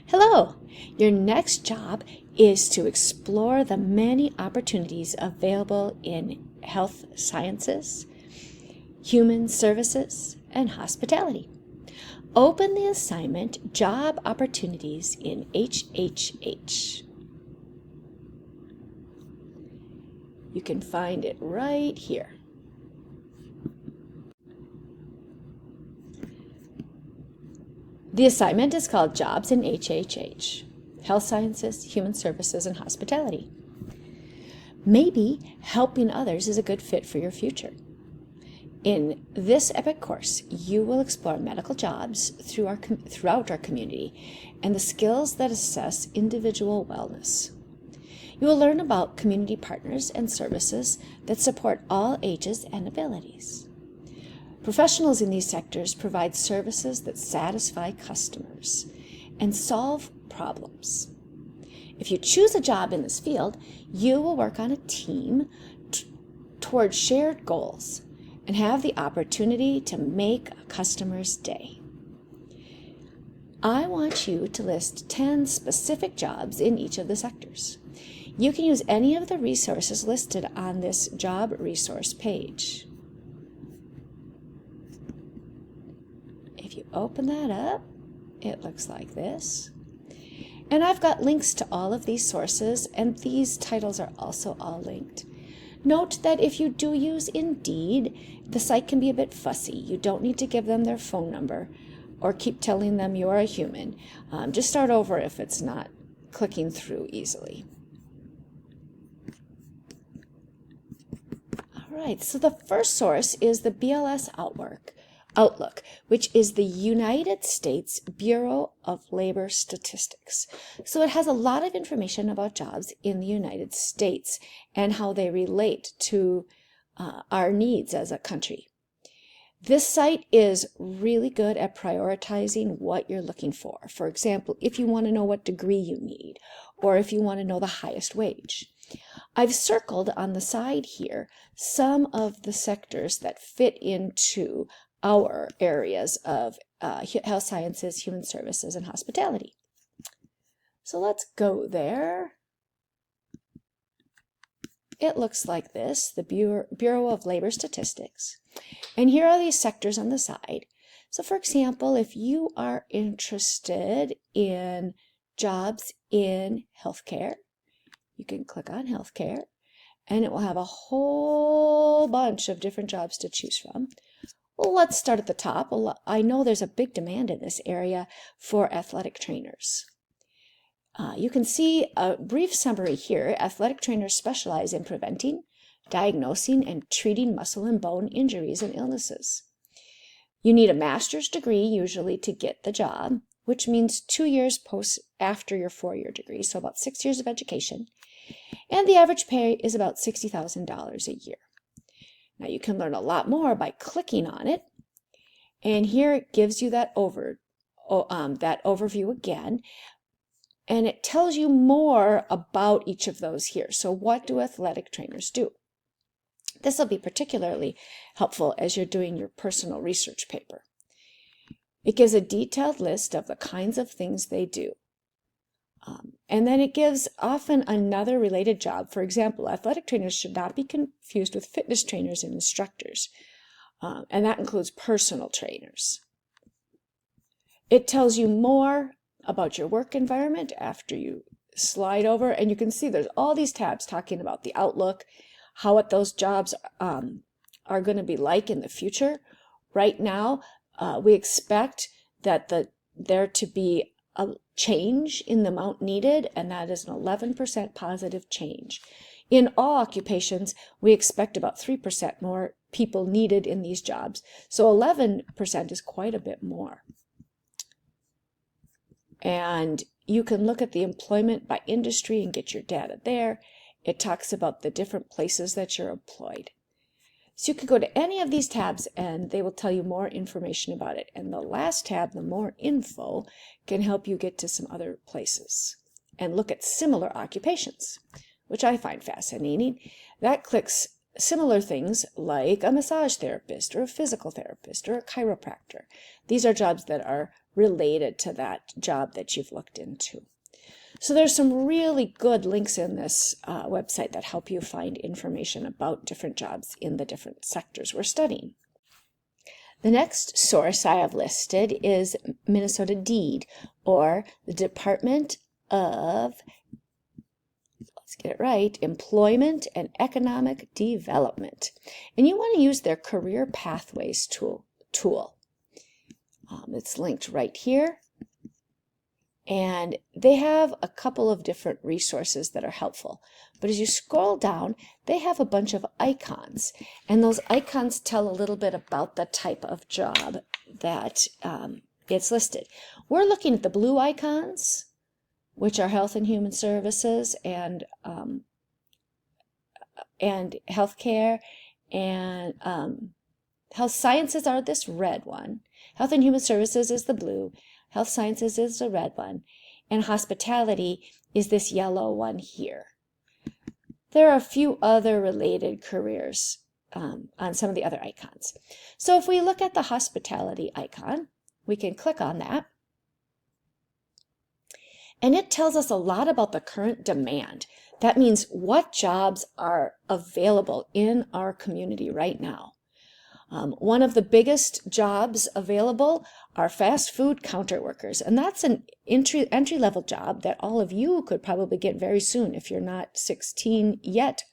Hello! Your next job is to explore the many opportunities available in health sciences, human services, and hospitality. Open the assignment Job Opportunities in HHH. You can find it right here. The assignment is called Jobs in HHH, Health Sciences, Human Services, and Hospitality. Maybe helping others is a good fit for your future. In this epic course, you will explore medical jobs throughout our community and the skills that assess individual wellness. You will learn about community partners and services that support all ages and abilities. Professionals in these sectors provide services that satisfy customers and solve problems. If you choose a job in this field, you will work on a team toward shared goals and have the opportunity to make a customer's day. I want you to list 10 specific jobs in each of the sectors. You can use any of the resources listed on this job resource page. If you open that up, it looks like this. And I've got links to all of these sources, and these titles are also all linked. Note that if you do use Indeed, the site can be a bit fussy. You don't need to give them their phone number or keep telling them you're a human. Just start over if it's not clicking through easily. All right, so the first source is the BLS Outlook, which is the United States Bureau of Labor Statistics. So it has a lot of information about jobs in the United States and how they relate to our needs as a country. This site is really good at prioritizing what you're looking for. For example, if you want to know what degree you need, or if you want to know the highest wage. I've circled on the side here some of the sectors that fit into our areas of health sciences, human services, and hospitality. So let's go there. It looks like this, the Bureau of Labor Statistics. And here are these sectors on the side. So for example, if you are interested in jobs in healthcare, you can click on healthcare, and it will have a whole bunch of different jobs to choose from. Well, let's start at the top. I know there's a big demand in this area for athletic trainers. You can see a brief summary here. Athletic trainers specialize in preventing, diagnosing, and treating muscle and bone injuries and illnesses. You need a master's degree usually to get the job, which means 2 years after your 4-year degree, so about 6 years of education. And the average pay is about $60,000 a year. Now you can learn a lot more by clicking on it, and here it gives you that overview again, and it tells you more about each of those here. So what do athletic trainers do? This will be particularly helpful as you're doing your personal research paper. It gives a detailed list of the kinds of things they do. And then it gives often another related job. For example, athletic trainers should not be confused with fitness trainers and instructors. And that includes personal trainers. It tells you more about your work environment after you slide over. And you can see there's all these tabs talking about the outlook, how what those jobs are going to be like in the future. Right now, we expect that there to be a change in the amount needed, and that is an 11% positive change. In all occupations, we expect about 3% more people needed in these jobs. So 11% is quite a bit more. And you can look at the employment by industry and get your data there. It talks about the different places that you're employed. So you can go to any of these tabs and they will tell you more information about it. And the last tab, the more info, can help you get to some other places and look at similar occupations, which I find fascinating. That clicks similar things like a massage therapist or a physical therapist or a chiropractor. These are jobs that are related to that job that you've looked into. So there's some really good links in this website that help you find information about different jobs in the different sectors we're studying. The next source I have listed is Minnesota DEED, or the Department of, let's get it right, Employment and Economic Development. And you want to use their Career Pathways tool. It's linked right here. And they have a couple of different resources that are helpful. But as you scroll down, they have a bunch of icons. And those icons tell a little bit about the type of job that it's listed. We're looking at the blue icons, which are Health and Human Services and healthcare, and health sciences are this red one. Health and Human Services is the blue. Health sciences is the red one, and hospitality is this yellow one here. There are a few other related careers on some of the other icons. So if we look at the hospitality icon, we can click on that, and it tells us a lot about the current demand. That means what jobs are available in our community right now. One of the biggest jobs available are fast food counter workers, and that's an entry-level job that all of you could probably get very soon if you're not 16 yet.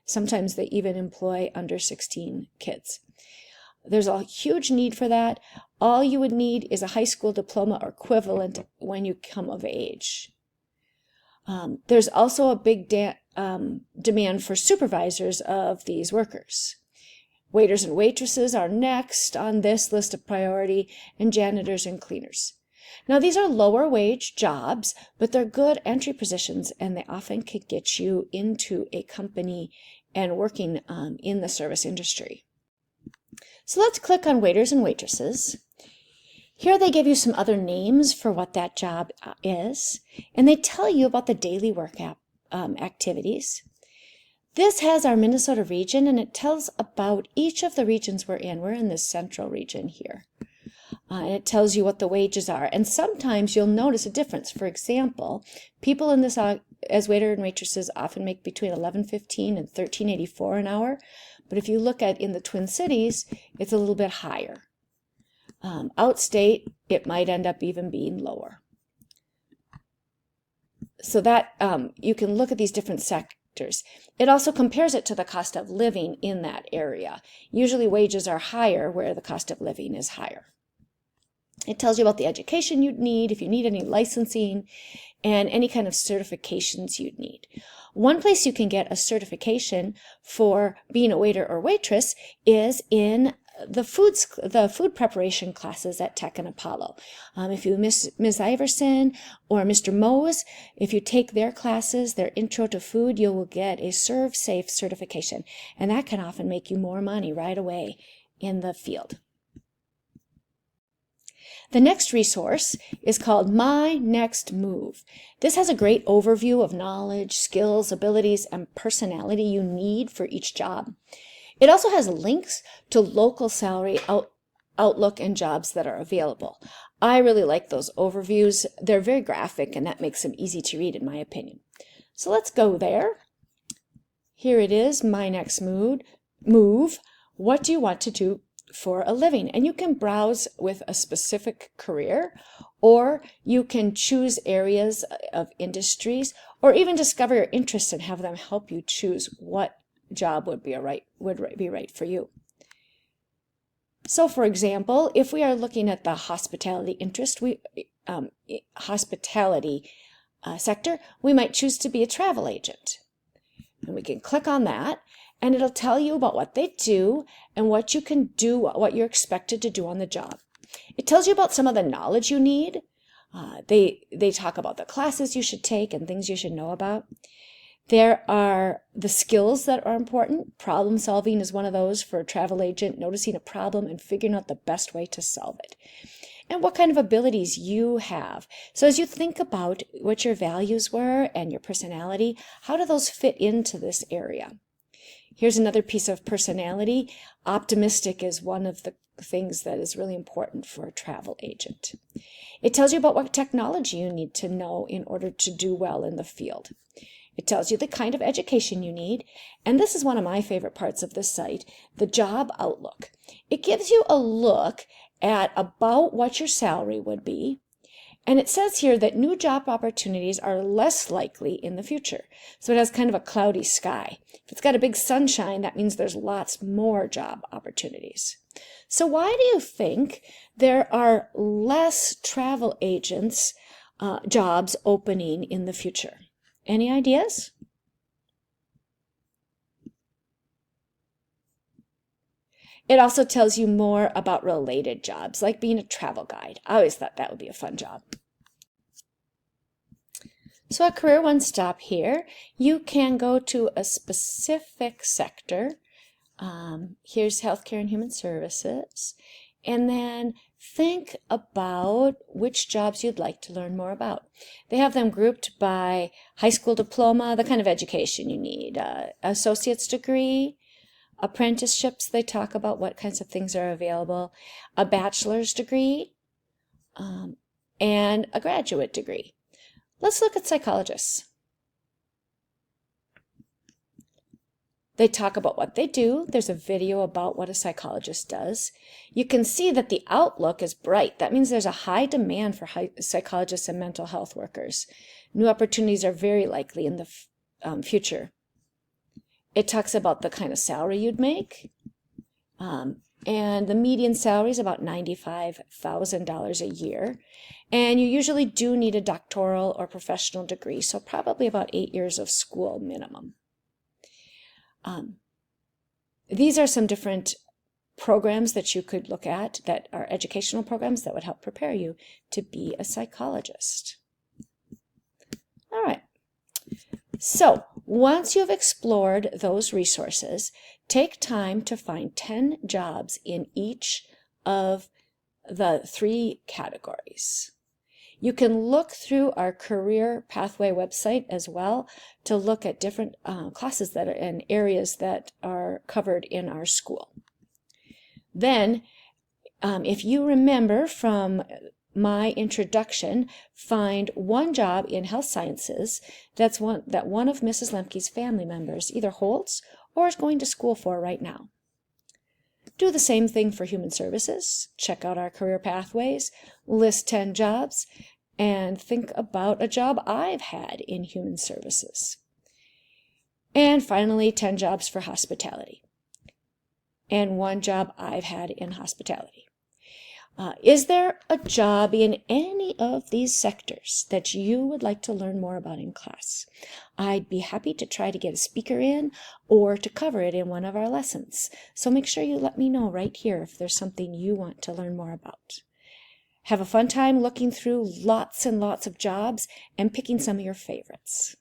Sometimes they even employ under 16 kids. There's a huge need for that. All you would need is a high school diploma or equivalent when you come of age. There's also a big demand for supervisors of these workers. Waiters and waitresses are next on this list of priority, and janitors and cleaners. Now, these are lower wage jobs, but they're good entry positions, and they often could get you into a company and working in the service industry. So let's click on waiters and waitresses. Here they give you some other names for what that job is, and they tell you about the daily work activities. This has our Minnesota region, and it tells about each of the regions we're in. We're in this central region here. And it tells you what the wages are. And sometimes you'll notice a difference. For example, people in this as waiter and waitresses often make between $11.15 and $13.84 an hour. But if you look at in the Twin Cities, it's a little bit higher. Outstate, it might end up even being lower. So that you can look at these different sectors. It also compares it to the cost of living in that area. Usually wages are higher where the cost of living is higher. It tells you about the education you'd need, if you need any licensing, and any kind of certifications you'd need. One place you can get a certification for being a waiter or waitress is in the food preparation classes at Tech and Apollo. If you Ms. Iverson or Mr. Mose, if you take their classes, their intro to food, you will get a Serve Safe certification, and that can often make you more money right away in the field. The next resource is called My Next Move. This has a great overview of knowledge, skills, abilities, and personality you need for each job. It also has links to local salary outlook and jobs that are available. I really like those overviews. They're very graphic, and that makes them easy to read, in my opinion. So let's go there. Here it is, My Next Move. What do you want to do for a living? And you can browse with a specific career, or you can choose areas of industries, or even discover your interests and have them help you choose what job would be right for you. So, for example, if we are looking at the hospitality sector, we might choose to be a travel agent. And we can click on that, and it'll tell you about what they do and what you can do, what you're expected to do on the job. It tells you about some of the knowledge you need. They talk about the classes you should take and things you should know about. There are the skills that are important. Problem solving is one of those for a travel agent, noticing a problem and figuring out the best way to solve it. And what kind of abilities you have. So as you think about what your values were and your personality, how do those fit into this area? Here's another piece of personality. Optimistic is one of the things that is really important for a travel agent. It tells you about what technology you need to know in order to do well in the field. It tells you the kind of education you need, and this is one of my favorite parts of this site, the job outlook. It gives you a look at about what your salary would be, and it says here that new job opportunities are less likely in the future. So it has kind of a cloudy sky. If it's got a big sunshine, that means there's lots more job opportunities. So why do you think there are less travel agents jobs opening in the future? Any ideas? It also tells you more about related jobs, like being a travel guide. I always thought that would be a fun job. So at Career One Stop here, you can go to a specific sector. Here's Healthcare and Human Services. And then think about which jobs you'd like to learn more about. They have them grouped by high school diploma, the kind of education you need, associate's degree, apprenticeships, they talk about what kinds of things are available, a bachelor's degree, and a graduate degree. Let's look at psychologists. They talk about what they do. There's a video about what a psychologist does. You can see that the outlook is bright. That means there's a high demand for psychologists and mental health workers. New opportunities are very likely in the future. It talks about the kind of salary you'd make. And the median salary is about $95,000 a year. And you usually do need a doctoral or professional degree, so probably about 8 years of school minimum. These are some different programs that you could look at that are educational programs that would help prepare you to be a psychologist. All right. So once you've explored those resources, take time to find 10 jobs in each of the 3 categories. You can look through our career pathway website as well to look at different classes that are in areas that are covered in our school. Then, if you remember from my introduction, find one job in health sciences that one of Mrs. Lemke's family members either holds or is going to school for right now. Do the same thing for human services. Check out our career pathways, list 10 jobs, and think about a job I've had in human services. And finally, 10 jobs for hospitality, and one job I've had in hospitality. Is there a job in any of these sectors that you would like to learn more about in class? I'd be happy to try to get a speaker in or to cover it in one of our lessons. So make sure you let me know right here if there's something you want to learn more about. Have a fun time looking through lots and lots of jobs and picking some of your favorites.